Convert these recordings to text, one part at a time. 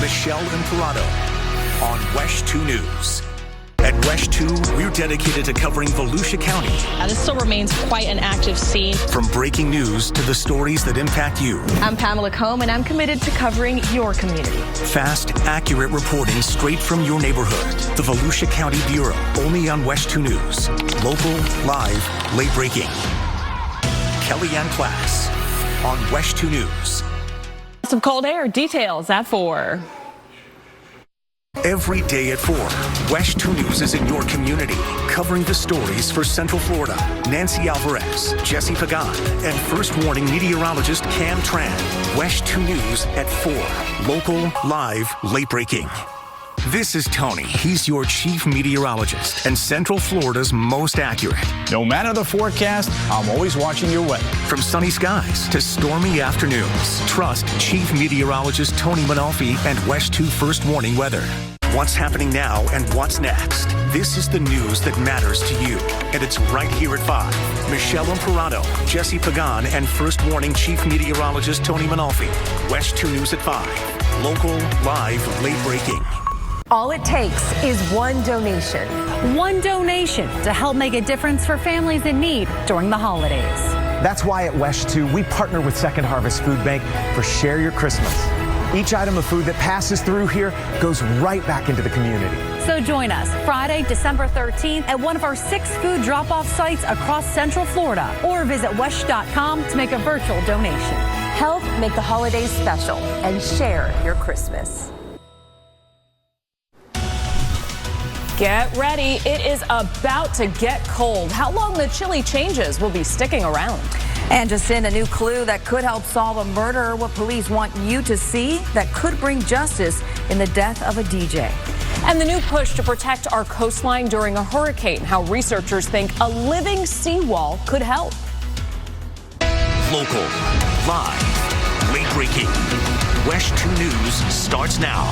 Michelle Imparato on WESH 2 News. At WESH 2, we're dedicated to covering Volusia County. This still remains quite an active scene. From breaking news to the stories that impact you. I'm Pamela Combe, and I'm committed to covering your community. Fast, accurate reporting straight from your neighborhood. The Volusia County Bureau, only on WESH 2 News. Local, live, late breaking. Kellyanne Class on WESH 2 News. Some cold air details at 4. Every day at 4, WESH 2 News is in your community, covering the stories for Central Florida. Nancy Alvarez, Jesse Pagan, and First Warning meteorologist Cam Tran. WESH 2 News at 4. Local, live, late breaking. This is Tony. He's your chief meteorologist and Central Florida's most accurate. No matter the forecast, I'm always watching your weather. From sunny skies to stormy afternoons, trust Chief Meteorologist Tony Manalfi and WESH 2 First Warning weather. What's happening now and what's next? This is the news that matters to you, and it's right here at 5. Michelle Imparato, Jesse Pagan, and First Warning Chief Meteorologist Tony Manalfi. WESH 2 News at 5. Local, live, late breaking. All it takes is one donation. One donation to help make a difference for families in need during the holidays. That's why at WESH 2, we partner with Second Harvest Food Bank for Share Your Christmas. Each item of food that passes through here goes right back into the community. So join us Friday, December 13th at one of our 6 food drop-off sites across Central Florida, or visit WESH.com to make a virtual donation. Help make the holidays special and share your Christmas. Get ready. It is about to get cold. How long the chilly changes will be sticking around? And just in a new clue that could help solve a murder, what police want you to see that could bring justice in the death of a DJ. And the new push to protect our coastline during a hurricane, how researchers think a living seawall could help. Local, live, late breaking. WESH 2 News starts now.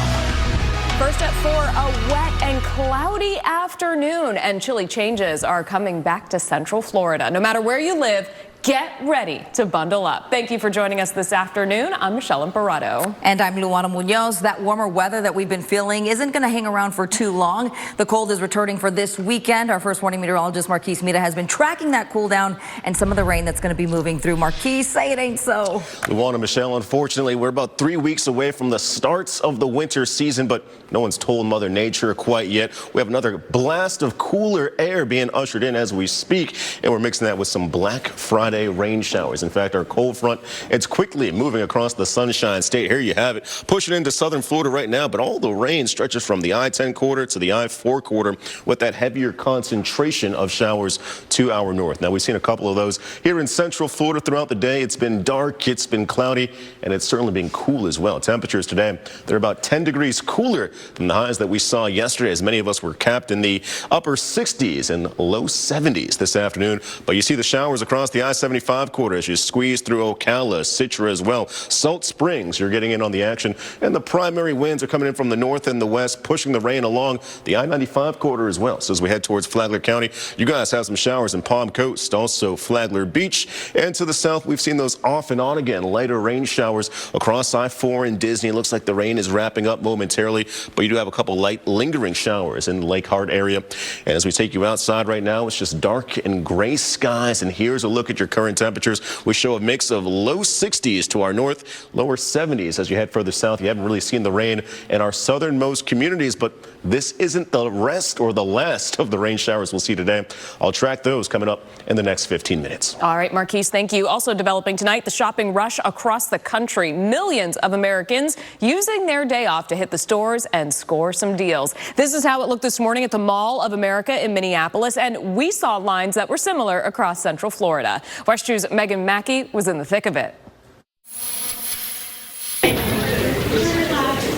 First at 4, a wet and cloudy afternoon, and chilly changes are coming back to Central Florida. No matter where you live, get ready to bundle up. Thank you for joining us this afternoon. I'm Michelle Imparato. And I'm Luana Munoz. That warmer weather that we've been feeling isn't going to hang around for too long. The cold is returning for this weekend. Our First Warning meteorologist Marquise Mita has been tracking that cool down and some of the rain that's going to be moving through. Marquise, say it ain't so. Luana, Michelle, unfortunately, we're about 3 weeks away from the starts of the winter season, but no one's told Mother Nature quite yet. We have another blast of cooler air being ushered in as we speak, and we're mixing that with some Black Friday rain showers. In fact, our cold front, it's quickly moving across the Sunshine State. Here you have it, pushing into southern Florida right now, but all the rain stretches from the I-10 corridor to the I-4 corridor with that heavier concentration of showers to our north. Now, we've seen a couple of those here in Central Florida throughout the day. It's been dark, it's been cloudy, and it's certainly been cool as well. Temperatures today, they're about 10 degrees cooler than the highs that we saw yesterday, as many of us were capped in the upper 60s and low 70s this afternoon. But you see the showers across the I-75 corridor as you squeeze through Ocala, Citra as well. Salt Springs, you're getting in on the action. And the primary winds are coming in from the north and the west, pushing the rain along the I-95 corridor as well. So as we head towards Flagler County, you guys have some showers in Palm Coast, also Flagler Beach. And to the south, we've seen those off and on again, lighter rain showers across I-4 and Disney. It looks like the rain is wrapping up momentarily, but you do have a couple light lingering showers in the Lake Hart area. And as we take you outside right now, it's just dark and gray skies. And here's a look at your current temperatures. We show a mix of low 60s to our north, lower 70s as you head further south. You haven't really seen the rain in our southernmost communities, but this isn't the rest or the last of the rain showers we'll see today. I'll track those coming up in the next 15 minutes. All right, Marquise, thank you. Also developing tonight, the shopping rush across the country. Millions of Americans using their day off to hit the stores and score some deals. This is how it looked this morning at the Mall of America in Minneapolis, and we saw lines that were similar across Central Florida. WESH 2's Megan Mackey was in the thick of it.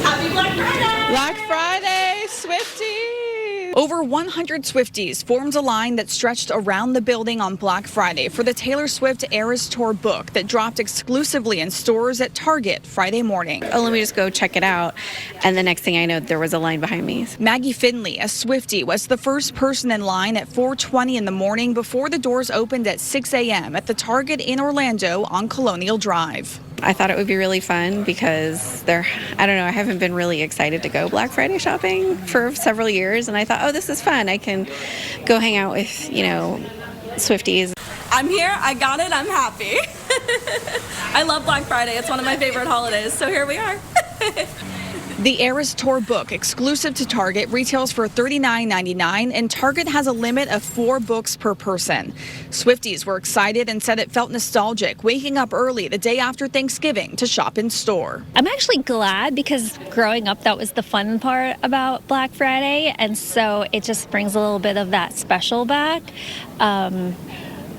Happy Black Friday! Black Friday, Swifties! Over 100 Swifties formed a line that stretched around the building on Black Friday for the Taylor Swift Eras Tour book that dropped exclusively in stores at Target Friday morning. Oh, let me just go check it out. And the next thing I know, there was a line behind me. Maggie Finley, a Swiftie, was the first person in line at 4:20 in the morning before the doors opened at 6 a.m. at the Target in Orlando on Colonial Drive. I thought it would be really fun because I don't know, I haven't been really excited to go Black Friday shopping for several years, and I thought, oh, this is fun. I can go hang out with, Swifties. I'm here, I got it, I'm happy. I love Black Friday, it's one of my favorite holidays, so here we are. The Eras Tour book, exclusive to Target, retails for $39.99, and Target has a limit of 4 books per person. Swifties were excited and said it felt nostalgic, waking up early the day after Thanksgiving to shop in store. I'm actually glad because growing up, that was the fun part about Black Friday, and so it just brings a little bit of that special back.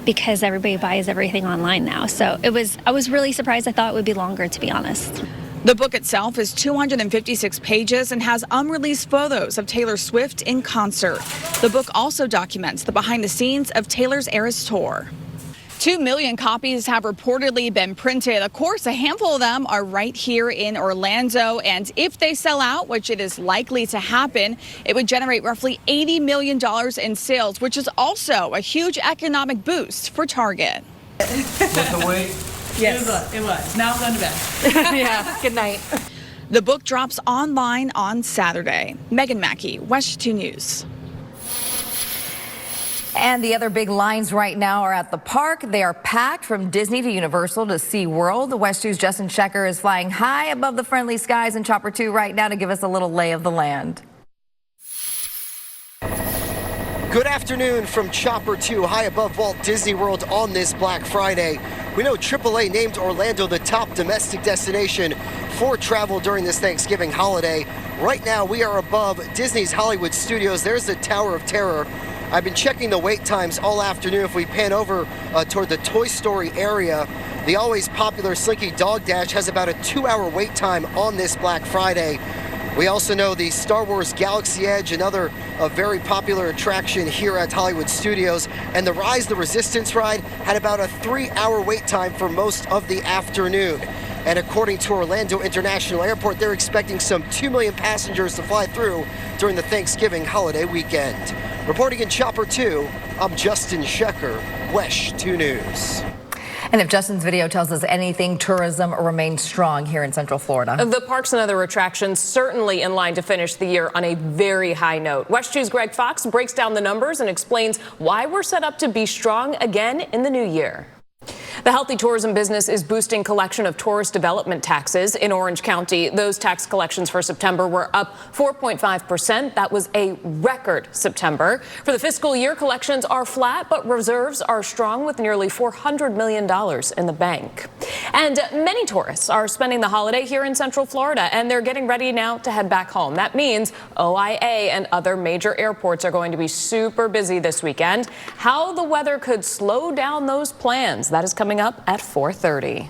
Because everybody buys everything online now. So I was really surprised. I thought it would be longer, to be honest. The book itself is 256 pages and has unreleased photos of Taylor Swift in concert. The book also documents the behind the scenes of Taylor's Eras Tour. 2 million copies have reportedly been printed. Of course, a handful of them are right here in Orlando. And if they sell out, which it is likely to happen, it would generate roughly $80 million in sales, which is also a huge economic boost for Target. With the wait? Yes. It was. Now I'm going to bed. Yeah, good night. The book drops online on Saturday. Megan Mackey, WESH 2 News. And the other big lines right now are at the park. They are packed from Disney to Universal to SeaWorld. The WESH 2's Justin Shecker is flying high above the friendly skies in Chopper 2 right now to give us a little lay of the land. Good afternoon from Chopper 2, high above Walt Disney World on this Black Friday. We know AAA named Orlando the top domestic destination for travel during this Thanksgiving holiday. Right now, we are above Disney's Hollywood Studios. There's the Tower of Terror. I've been checking the wait times all afternoon. If we pan over toward the Toy Story area, the always popular Slinky Dog Dash has about a 2-hour wait time on this Black Friday. We also know the Star Wars Galaxy Edge, another very popular attraction here at Hollywood Studios, and the Rise the Resistance ride had about a 3-hour wait time for most of the afternoon. And according to Orlando International Airport, they're expecting some 2 million passengers to fly through during the Thanksgiving holiday weekend. Reporting in Chopper 2, I'm Justin Shecker, WESH 2 News. And if Justin's video tells us anything, tourism remains strong here in Central Florida. The parks and other attractions certainly in line to finish the year on a very high note. WESH 2's Greg Fox breaks down the numbers and explains why we're set up to be strong again in the new year. The healthy tourism business is boosting collection of tourist development taxes in Orange County. Those tax collections for September were up 4.5%. That was a record September. For the fiscal year, collections are flat, but reserves are strong with nearly $400 million in the bank. And many tourists are spending the holiday here in Central Florida, and they're getting ready now to head back home. That means OIA and other major airports are going to be super busy this weekend. How the weather could slow down those plans, that is coming up at 4:30.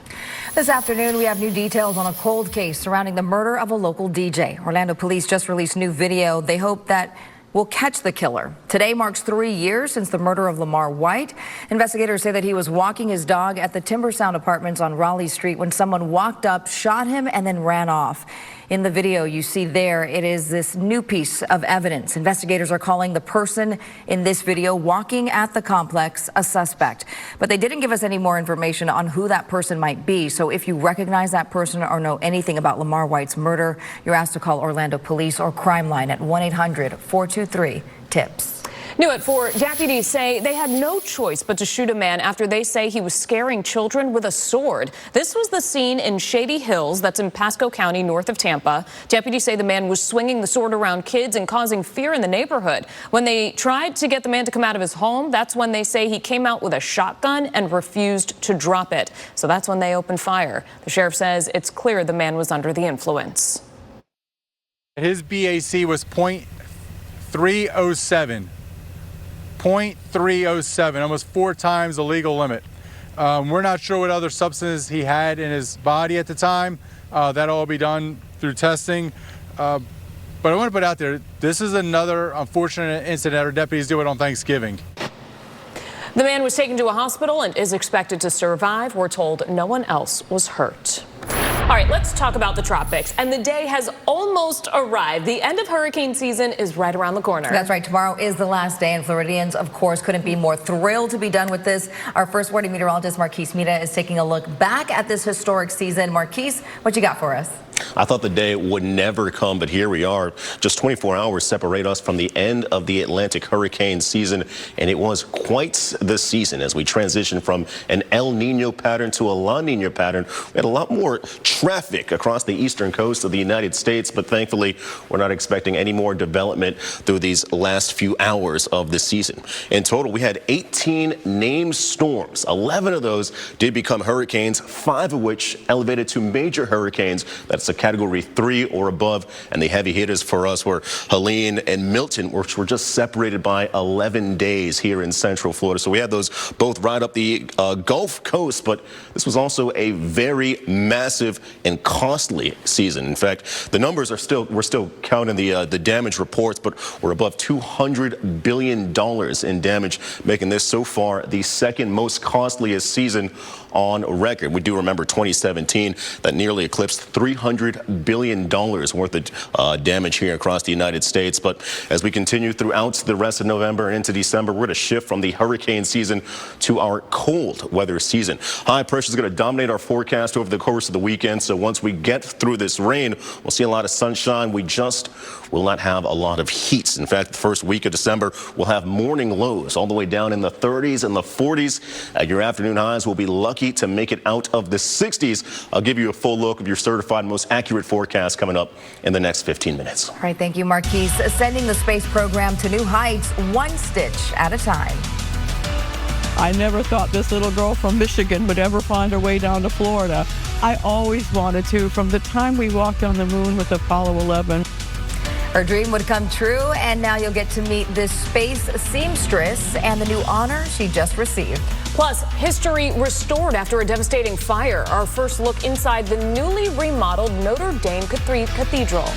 This afternoon, we have new details on a cold case surrounding the murder of a local DJ. Orlando police just released new video. They hope that will catch the killer. Today marks 3 years since the murder of Lamar White. Investigators say that he was walking his dog at the Timber Sound Apartments on Raleigh Street when someone walked up, shot him, and then ran off. In the video you see there, it is this new piece of evidence. Investigators are calling the person in this video walking at the complex a suspect. But they didn't give us any more information on who that person might be. So if you recognize that person or know anything about Lamar White's murder, you're asked to call Orlando Police or Crime Line at 1-800-423-TIPS. New at 4, deputies say they had no choice but to shoot a man after they say he was scaring children with a sword. This was the scene in Shady Hills, that's in Pasco County, north of Tampa. Deputies say the man was swinging the sword around kids and causing fear in the neighborhood. When they tried to get the man to come out of his home, that's when they say he came out with a shotgun and refused to drop it. So that's when they opened fire. The sheriff says it's clear the man was under the influence. His BAC was .307. .307, almost 4 times the legal limit. We're not sure what other substances he had in his body at the time. That'll all be done through testing. But I want to put out there, this is another unfortunate incident our deputies do it on Thanksgiving. The man was taken to a hospital and is expected to survive. We're told no one else was hurt. All right, let's talk about the tropics. And the day has almost arrived. The end of hurricane season is right around the corner. That's right. Tomorrow is the last day, and Floridians, of course, couldn't be more thrilled to be done with this. Our first warning meteorologist, Marquise Mita, is taking a look back at this historic season. Marquise, what you got for us? I thought the day would never come, but here we are. Just 24 hours separate us from the end of the Atlantic hurricane season, and it was quite the season as we transitioned from an El Nino pattern to a La Nina pattern. We had a lot more traffic across the eastern coast of the United States, but thankfully we're not expecting any more development through these last few hours of the season. In total, we had 18 named storms. 11 of those did become hurricanes, 5 of which elevated to major hurricanes. That's a category 3 or above, and the heavy hitters for us were Helene and Milton, which were just separated by 11 days here in Central Florida. So we had those both right up the Gulf Coast, but this was also a very massive and costly season. In fact, the numbers are we're still counting the damage reports, but we're above $200 billion in damage, making this so far the second most costliest season on record. We do remember 2017 that nearly eclipsed $300 billion worth of damage here across the United States. But as we continue throughout the rest of November and into December, we're going to shift from the hurricane season to our cold weather season. High pressure is going to dominate our forecast over the course of the weekend. So once we get through this rain, we'll see a lot of sunshine. We just will not have a lot of heat. In fact, the first week of December, we'll have morning lows all the way down in the 30s and the 40s. Your afternoon highs will be lucky to make it out of the 60s. I'll give you a full look of your certified most accurate forecast coming up in the next 15 minutes. All right, thank you, Marquise. Sending the space program to new heights, one stitch at a time. I never thought this little girl from Michigan would ever find her way down to Florida. I always wanted to, from the time we walked on the moon with Apollo 11. Her dream would come true, and now you'll get to meet this space seamstress and the new honor she just received. Plus, history restored after a devastating fire. Our first look inside the newly remodeled Notre Dame Cathedral.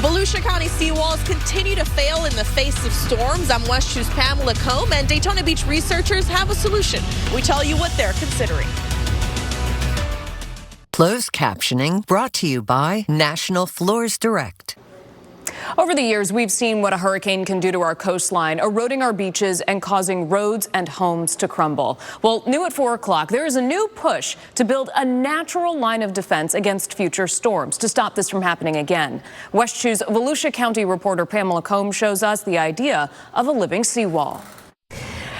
Volusia County seawalls continue to fail in the face of storms. I'm WESH 2's Pamela Combe, and Daytona Beach researchers have a solution. We tell you what they're considering. Closed captioning brought to you by National Floors Direct. Over the years, we've seen what a hurricane can do to our coastline, eroding our beaches and causing roads and homes to crumble. Well, new at 4 o'clock, there is a new push to build a natural line of defense against future storms to stop this from happening again. WESH 2's Volusia County reporter Pamela Combe shows us the idea of a living seawall.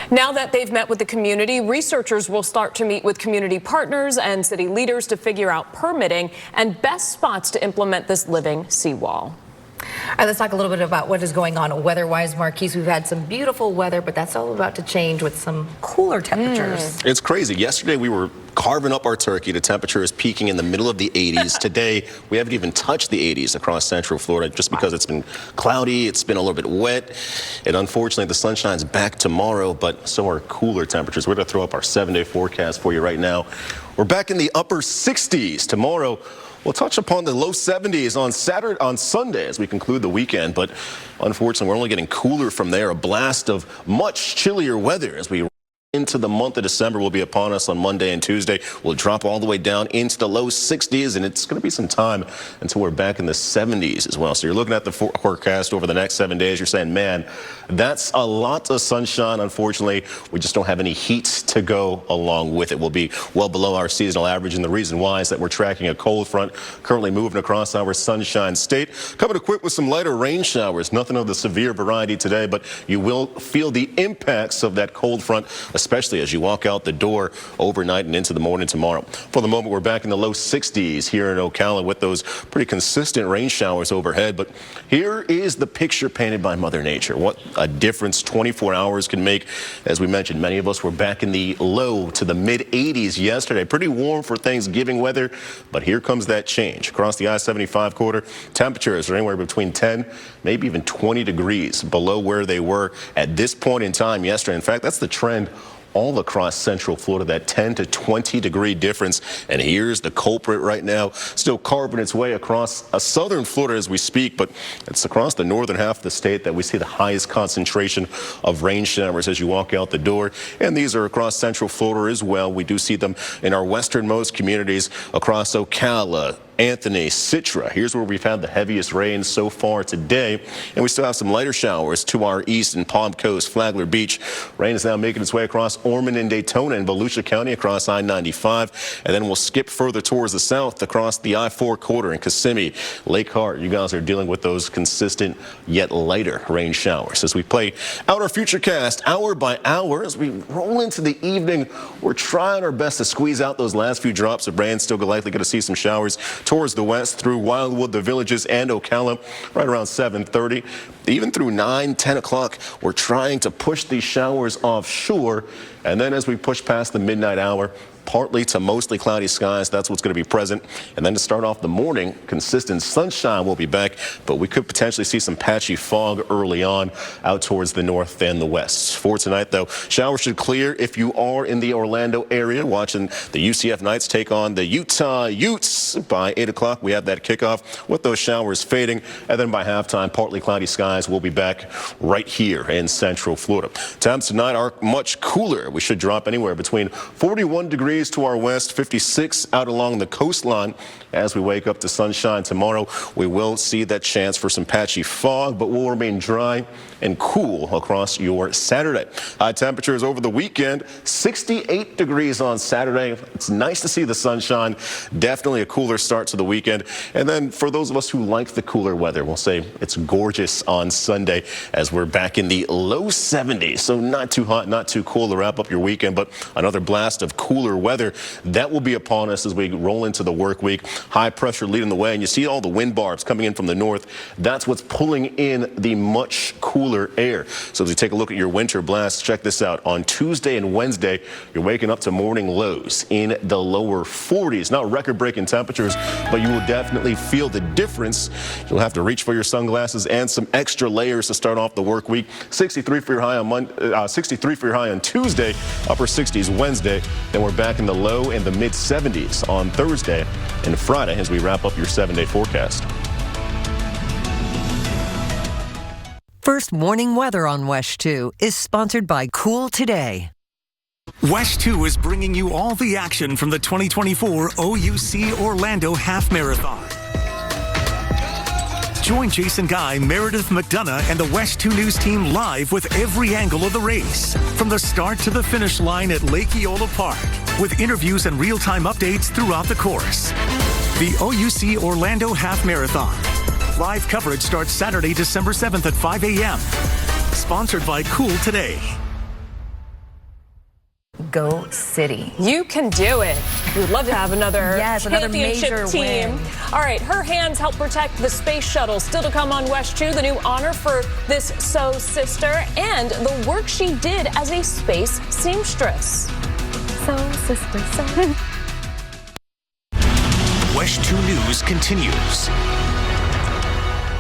Now that they've met with the community, researchers will start to meet with community partners and city leaders to figure out permitting and best spots to implement this living seawall. All right, let's talk a little bit about what is going on weather-wise, Marquise. We've had some beautiful weather, but that's all about to change with some cooler temperatures. It's crazy. Yesterday we were carving up our turkey. The temperature is peaking in the middle of the 80s. Today we haven't even touched the 80s across Central Florida just because it's been cloudy, it's been a little bit wet, and unfortunately the sunshine's back tomorrow, but so are cooler temperatures. We're going to throw up our 7-day forecast for you right now. We're back in the upper 60s tomorrow. We'll touch upon the low 70s on Sunday as we conclude the weekend, but unfortunately, we're only getting cooler from there. A blast of much chillier weather as we into the month of December will be upon us on Monday and Tuesday. We'll drop all the way down into the low 60s, and it's going to be some time until we're back in the 70s as well. So you're looking at the forecast over the next 7 days. You're saying, man, that's a lot of sunshine. Unfortunately, we just don't have any heat to go along with it. We'll be well below our seasonal average, and the reason why is that we're tracking a cold front currently moving across our sunshine state. Coming equipped with some lighter rain showers. Nothing of the severe variety today, but you will feel the impacts of that cold front, especially as you walk out the door overnight and into the morning tomorrow. For the moment, we're back in the low 60s here in Ocala with those pretty consistent rain showers overhead. But here is the picture painted by Mother Nature. What a difference 24 hours can make. As we mentioned, many of us were back in the low to the mid 80s yesterday. Pretty warm for Thanksgiving weather, but here comes that change. Across the I-75 corridor, temperatures are anywhere between 10, maybe even 20 degrees below where they were at this point in time yesterday. In fact, that's the trend all across central Florida, that 10 to 20 degree difference. And here's the culprit right now, still carving its way across southern Florida as we speak, but it's across the northern half of the state that we see the highest concentration of rain showers as you walk out the door. And these are across central Florida as well. We do see them in our westernmost communities across Ocala, Anthony, Citra. Here's where we've had the heaviest rain so far today, and we still have some lighter showers to our east in Palm Coast, Flagler Beach. Rain is now making its way across Ormond and Daytona and Volusia County across I-95, and then we'll skip further towards the south across the I-4 corridor in Kissimmee, Lake Hart. You guys are dealing with those consistent yet lighter rain showers. As we play out our futurecast hour by hour, as we roll into the evening, we're trying our best to squeeze out those last few drops of rain. Still likely going to see some showers towards the west through Wildwood, the Villages, and Ocala right around 7:30. Even through 9, 10 o'clock, we're trying to push these showers offshore. And then as we push past the midnight hour, partly to mostly cloudy skies. That's what's going to be present. And then to start off the morning, consistent sunshine will be back, but we could potentially see some patchy fog early on out towards the north and the west. For tonight, though, showers should clear if you are in the Orlando area watching the UCF Knights take on the Utah Utes. By 8 o'clock, we have that kickoff with those showers fading. And then by halftime, partly cloudy skies will be back right here in central Florida. Temps tonight are much cooler. We should drop anywhere between 41 degrees to our west, 56 out along the coastline. As we wake up to sunshine tomorrow, we will see that chance for some patchy fog, but will remain dry and cool across your Saturday. High temperatures over the weekend, 68 degrees on Saturday. It's nice to see the sunshine. Definitely a cooler start to the weekend. And then for those of us who like the cooler weather, we'll say it's gorgeous on Sunday as we're back in the low 70s. So not too hot, not too cool to wrap up your weekend, but another blast of cooler weather that will be upon us as we roll into the work week. High pressure leading the way, and you see all the wind barbs coming in from the north. That's what's pulling in the much cooler air. So as we take a look at your winter blast, check this out. On Tuesday and Wednesday, you're waking up to morning lows in the lower 40s. Not record-breaking temperatures, but you will definitely feel the difference. You'll have to reach for your sunglasses and some extra layers to start off the work week. 63 for your high on 63 for your high on Tuesday, upper 60s Wednesday. Then we're back in the low and the mid 70s on Thursday and Friday as we wrap up your 7-day forecast. First Morning Weather on WESH 2 is sponsored by Cool Today. WESH 2 is bringing you all the action from the 2024 OUC Orlando Half Marathon. Join Jason Guy, Meredith McDonough, and the WESH 2 News team live with every angle of the race, from the start to the finish line at Lake Eola Park, with interviews and real-time updates throughout the course. The OUC Orlando Half Marathon. Live coverage starts Saturday, December 7th at 5 a.m. Sponsored by Cool Today. Go City. You can do it. We'd love to have another championship major team. win. All right, her hands help protect the space shuttle. Still to come on WESH 2, the new honor for this So sister and the work she did as a space seamstress. So sister, so. WESH 2 News continues.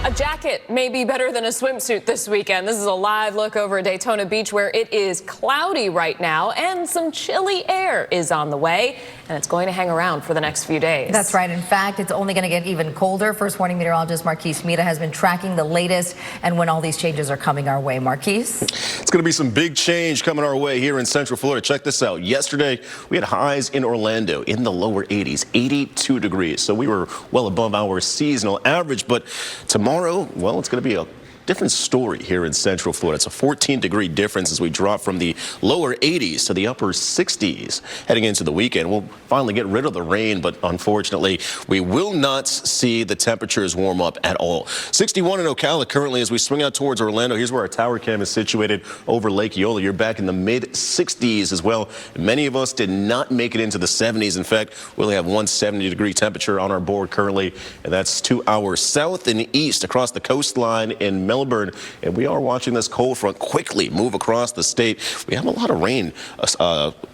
A jacket may be better than a swimsuit this weekend. This is a live look over Daytona Beach, where it is cloudy right now and some chilly air is on the way, and it's going to hang around for the next few days. That's right. In fact, it's only going to get even colder. First Warning meteorologist Marquise Mita has been tracking the latest and when all these changes are coming our way. Marquise? It's going to be some big change coming our way here in Central Florida. Check this out. Yesterday, we had highs in Orlando in the lower 80s, 82 degrees. So we were well above our seasonal average, but tomorrow, well, it's going to be a different story here in Central Florida. It's a 14-degree difference as we drop from the lower 80s to the upper 60s heading into the weekend. We'll finally get rid of the rain, but unfortunately, we will not see the temperatures warm up at all. 61 in Ocala currently as we swing out towards Orlando. Here's where our tower cam is situated over Lake Eola. You're back in the mid-60s as well. Many of us did not make it into the 70s. In fact, we only have one 70-degree temperature on our board currently, and that's to our south and east across the coastline in Melbourne, and we are watching this cold front quickly move across the state. We have a lot of rain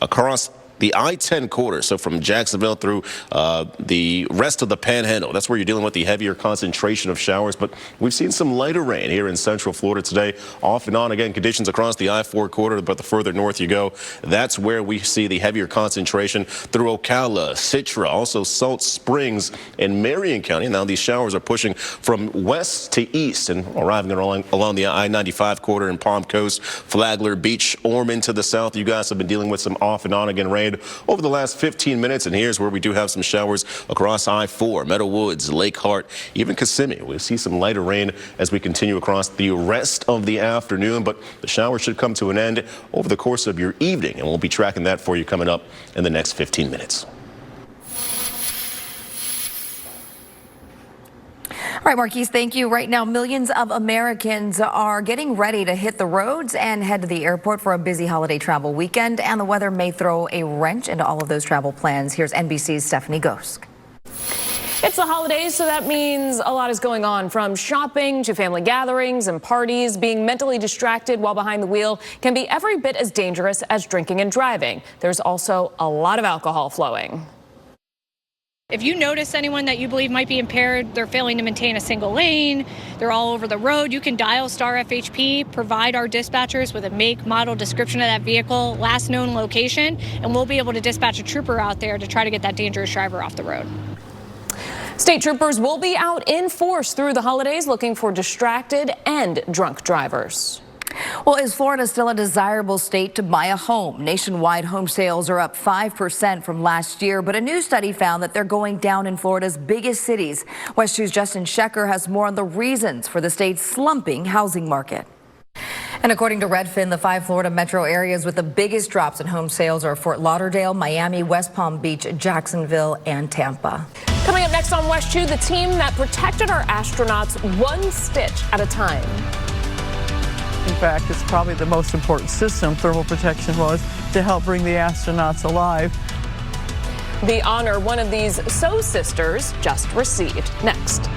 across the I-10 corridor, so from Jacksonville through the rest of the Panhandle. That's where you're dealing with the heavier concentration of showers, but we've seen some lighter rain here in central Florida today, off and on. Again, conditions across the I-4 corridor, but the further north you go, that's where we see the heavier concentration through Ocala, Citra, also Salt Springs and Marion County. Now these showers are pushing from west to east and arriving along the I-95 corridor in Palm Coast, Flagler Beach, Ormond to the south. You guys have been dealing with some off and on again rain over the last 15 minutes, and here's where we do have some showers across I-4, Meadow Woods, Lake Hart, even Kissimmee. We'll see some lighter rain as we continue across the rest of the afternoon, but the showers should come to an end over the course of your evening, and we'll be tracking that for you coming up in the next 15 minutes. All right, Marquise, thank you. Right now, millions of Americans are getting ready to hit the roads and head to the airport for a busy holiday travel weekend, and the weather may throw a wrench into all of those travel plans. Here's NBC's Stephanie Gosk. It's the holidays, so that means a lot is going on, from shopping to family gatherings and parties. Being mentally distracted while behind the wheel can be every bit as dangerous as drinking and driving. There's also a lot of alcohol flowing. If you notice anyone that you believe might be impaired, they're failing to maintain a single lane, they're all over the road, you can dial star FHP, provide our dispatchers with a make, model, description of that vehicle, last known location, and we'll be able to dispatch a trooper out there to try to get that dangerous driver off the road. State troopers will be out in force through the holidays looking for distracted and drunk drivers. Well, is Florida still a desirable state to buy a home? Nationwide home sales are up 5% from last year, but a new study found that they're going down in Florida's biggest cities. WESH 2's Justin Schecker has more on the reasons for the state's slumping housing market. And according to Redfin, the 5 Florida metro areas with the biggest drops in home sales are Fort Lauderdale, Miami, West Palm Beach, Jacksonville, and Tampa. Coming up next on WESH 2, the team that protected our astronauts one stitch at a time. In fact, it's probably the most important system thermal protection was to help bring the astronauts alive. The honor one of these sew sisters just received. Next.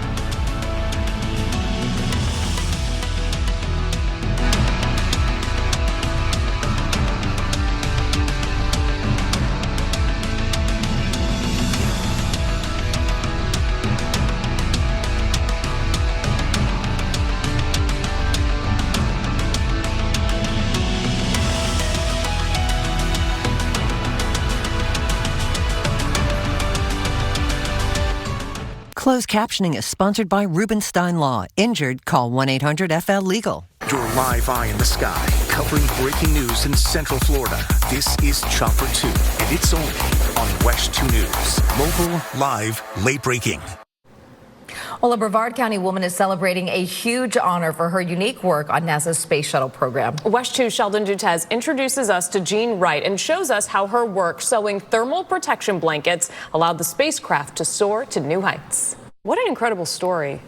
Closed captioning is sponsored by Rubenstein Law. Injured? Call 1-800-FL-LEGAL. Your live eye in the sky, covering breaking news in Central Florida. This is Chopper 2, and it's only on WESH 2 News. Local, live, late breaking. Well, a Brevard County woman is celebrating a huge honor for her unique work on NASA's Space Shuttle program. WESH 2's Sheldon Dutez introduces us to Jean Wright and shows us how her work sewing thermal protection blankets allowed the spacecraft to soar to new heights. What an incredible story.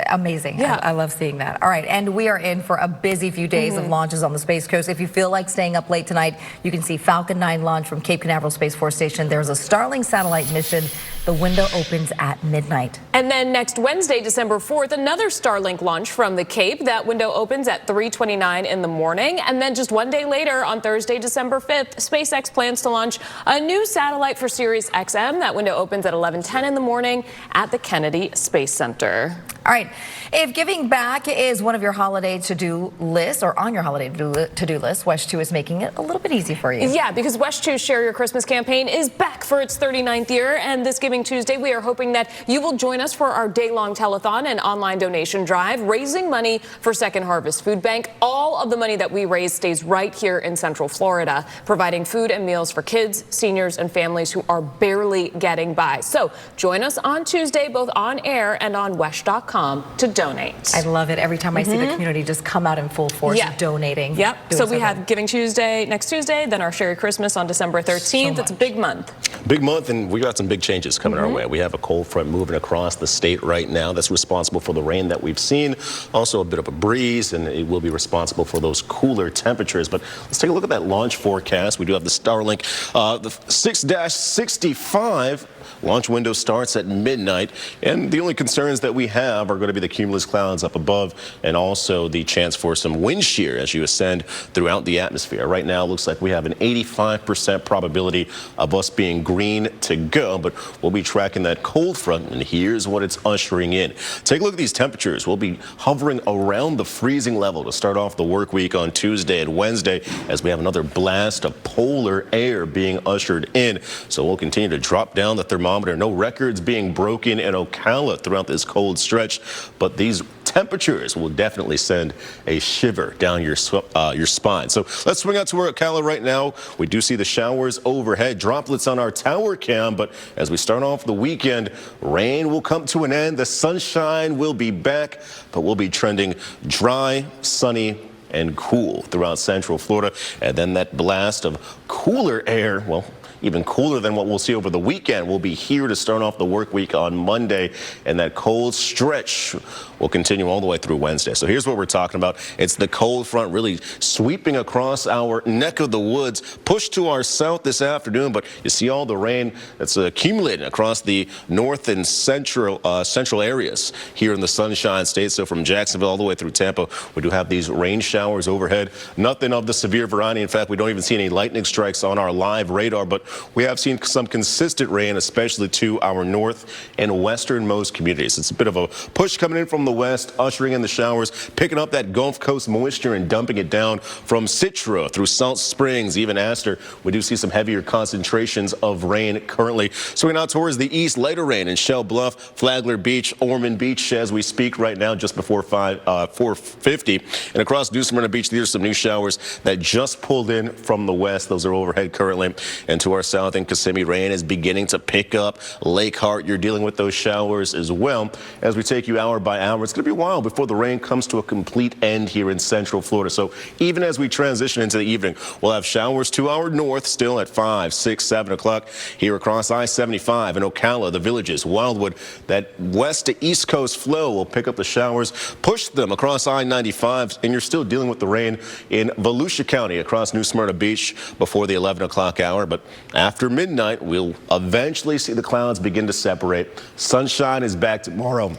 Amazing. Yeah. I love seeing that. All right, and we are in for a busy few days of launches on the Space Coast. If you feel like staying up late tonight, you can see Falcon 9 launch from Cape Canaveral Space Force Station. There's a Starlink satellite mission. The window opens at midnight. And then next Wednesday, December 4th, another Starlink launch from the Cape. That window opens at 3:29 in the morning. And then just one day later, on Thursday, December 5th, SpaceX plans to launch a new satellite for Sirius XM. That window opens at 11:10 in the morning at the Kennedy Space Center. All right. If giving back is one of your holiday to-do lists, or on your holiday to-do list, WESH 2 is making it a little bit easy for you. Yeah, because WESH 2's Share Your Christmas campaign is back for its 39th year, and this Giving Tuesday, we are hoping that you will join us for our day-long telethon and online donation drive, raising money for Second Harvest Food Bank. All of the money that we raise stays right here in Central Florida, providing food and meals for kids, seniors, and families who are barely getting by. So join us on Tuesday, both on air and on WESH.com to donate. I love it. Every time I see the community just come out in full force donating. Yep. So we have Giving Tuesday next Tuesday, then our Share Your Christmas on December 13th. It's a big month. Big month, and we got some big changes coming our way. We have a cold front moving across the state right now that's responsible for the rain that we've seen. Also a bit of a breeze, and it will be responsible for those cooler temperatures. But let's take a look at that launch forecast. We do have the Starlink, the 6-65 Launch window starts at midnight, and the only concerns that we have are going to be the cumulus clouds up above and also the chance for some wind shear as you ascend throughout the atmosphere. Right now, it looks like we have an 85% probability of us being green to go, but we'll be tracking that cold front, and here's what it's ushering in. Take a look at these temperatures. We'll be hovering around the freezing level to start off the work week on Tuesday and Wednesday as we have another blast of polar air being ushered in. So we'll continue to drop down the thermometer. No records being broken in Ocala throughout this cold stretch, but these temperatures will definitely send a shiver down your spine. So let's swing out to Ocala right now. We do see the showers overhead, droplets on our tower cam, but as we start off the weekend, rain will come to an end. The sunshine will be back, but we'll be trending dry, sunny, and cool throughout Central Florida. And then that blast of cooler air, well, even cooler than what we'll see over the weekend, will be here to start off the work week on Monday, and that cold stretch will continue all the way through Wednesday. So here's what we're talking about. It's the cold front really sweeping across our neck of the woods, pushed to our south this afternoon, but you see all the rain that's accumulating across the north and central areas here in the Sunshine State. So from Jacksonville all the way through Tampa, we do have these rain showers overhead. Nothing of the severe variety. In fact, we don't even see any lightning strikes on our live radar, but we have seen some consistent rain, especially to our north and westernmost communities. It's a bit of a push coming in from the west, ushering in the showers, picking up that Gulf Coast moisture and dumping it down from Citra through Salt Springs, even Astor. We do see some heavier concentrations of rain currently. Swinging out towards the east, lighter rain in Shell Bluff, Flagler Beach, Ormond Beach as we speak right now, just before 4:50. And across New Smyrna Beach, these are some new showers that just pulled in from the west. Those are overhead currently. And to our south in Kissimmee, rain is beginning to pick up. Lake Hart, you're dealing with those showers as well. As we take you hour by hour, it's going to be a while before the rain comes to a complete end here in Central Florida. So even as we transition into the evening, we'll have showers to our north still at 5, 6, 7 o'clock here across I-75 in Ocala, the Villages, Wildwood. That west to east coast flow will pick up the showers, push them across I-95, and you're still dealing with the rain in Volusia County across New Smyrna Beach before the 11 o'clock hour. But after midnight, we'll eventually see the clouds begin to separate. Sunshine is back tomorrow,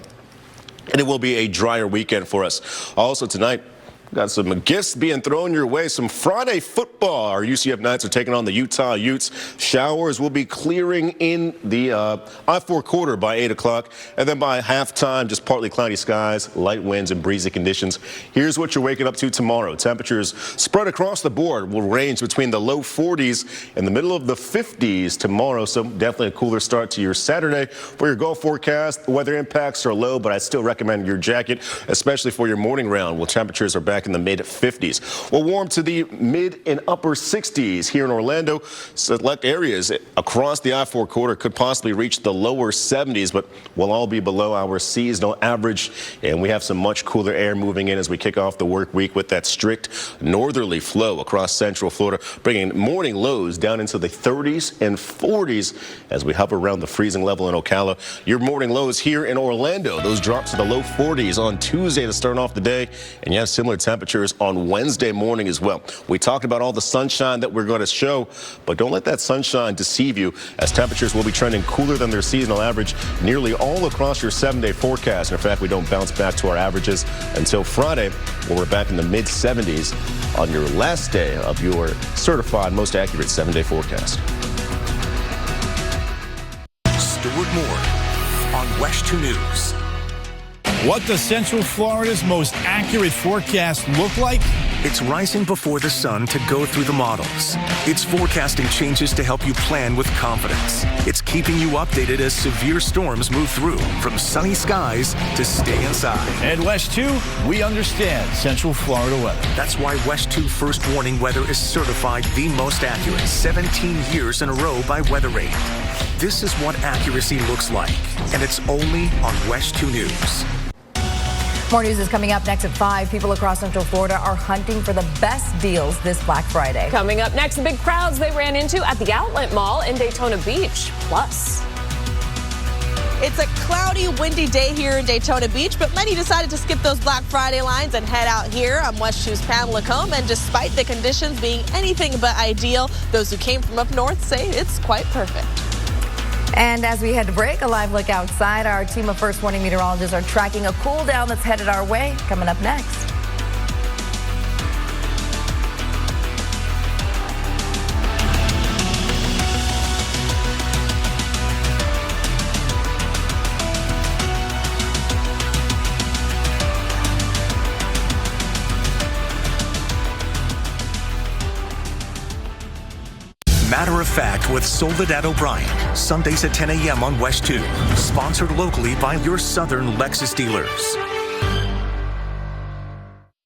and it will be a drier weekend for us. Also tonight, got some gifts being thrown your way. Some Friday football. Our UCF Knights are taking on the Utah Utes. Showers will be clearing in the I-4 quarter by 8 o'clock. And then by halftime, just partly cloudy skies, light winds, and breezy conditions. Here's what you're waking up to tomorrow. Temperatures spread across the board will range between the low 40s and the middle of the 50s tomorrow. So definitely a cooler start to your Saturday. For your golf forecast, weather impacts are low, but I still recommend your jacket, especially for your morning round, where temperatures are back in the mid-50s. We'll warm to the mid and upper 60s here in Orlando. Select areas across the I-4 quarter could possibly reach the lower 70s, but we'll all be below our seasonal average. And we have some much cooler air moving in as we kick off the work week with that strict northerly flow across Central Florida, bringing morning lows down into the 30s and 40s as we hover around the freezing level in Ocala. Your morning lows here in Orlando, those drop to the low 40s on Tuesday to start off the day, and you have similar temperatures on Wednesday morning as well. We talked about all the sunshine that we're going to show, but don't let that sunshine deceive you, as temperatures will be trending cooler than their seasonal average nearly all across your 7-day forecast. And in fact, we don't bounce back to our averages until Friday, when we're back in the mid-70s on your last day of your certified most accurate 7-day forecast. Stuart Moore on WESH 2 News. What does Central Florida's most accurate forecast look like? It's rising before the sun to go through the models. It's forecasting changes to help you plan with confidence. It's keeping you updated as severe storms move through, from sunny skies to stay inside. At WESH 2, we understand Central Florida weather. That's why WESH 2 First Warning Weather is certified the most accurate 17 years in a row by WeatherRate. This is what accuracy looks like, and it's only on WESH 2 News. More news is coming up next at 5. People across Central Florida are hunting for the best deals this Black Friday. Coming up next, the big crowds they ran into at the Outlet Mall in Daytona Beach. Plus, it's a cloudy, windy day here in Daytona Beach, but many decided to skip those Black Friday lines and head out here. I'm WESH 2's Pamela Combe, and despite the conditions being anything but ideal, those who came from up north say it's quite perfect. And as we head to break, a live look outside. Our team of First Warning meteorologists are tracking a cool down that's headed our way. Coming up next. Matter of Fact with Soledad O'Brien, Sundays at 10 a.m. on WESH 2. Sponsored locally by your Southern Lexus dealers.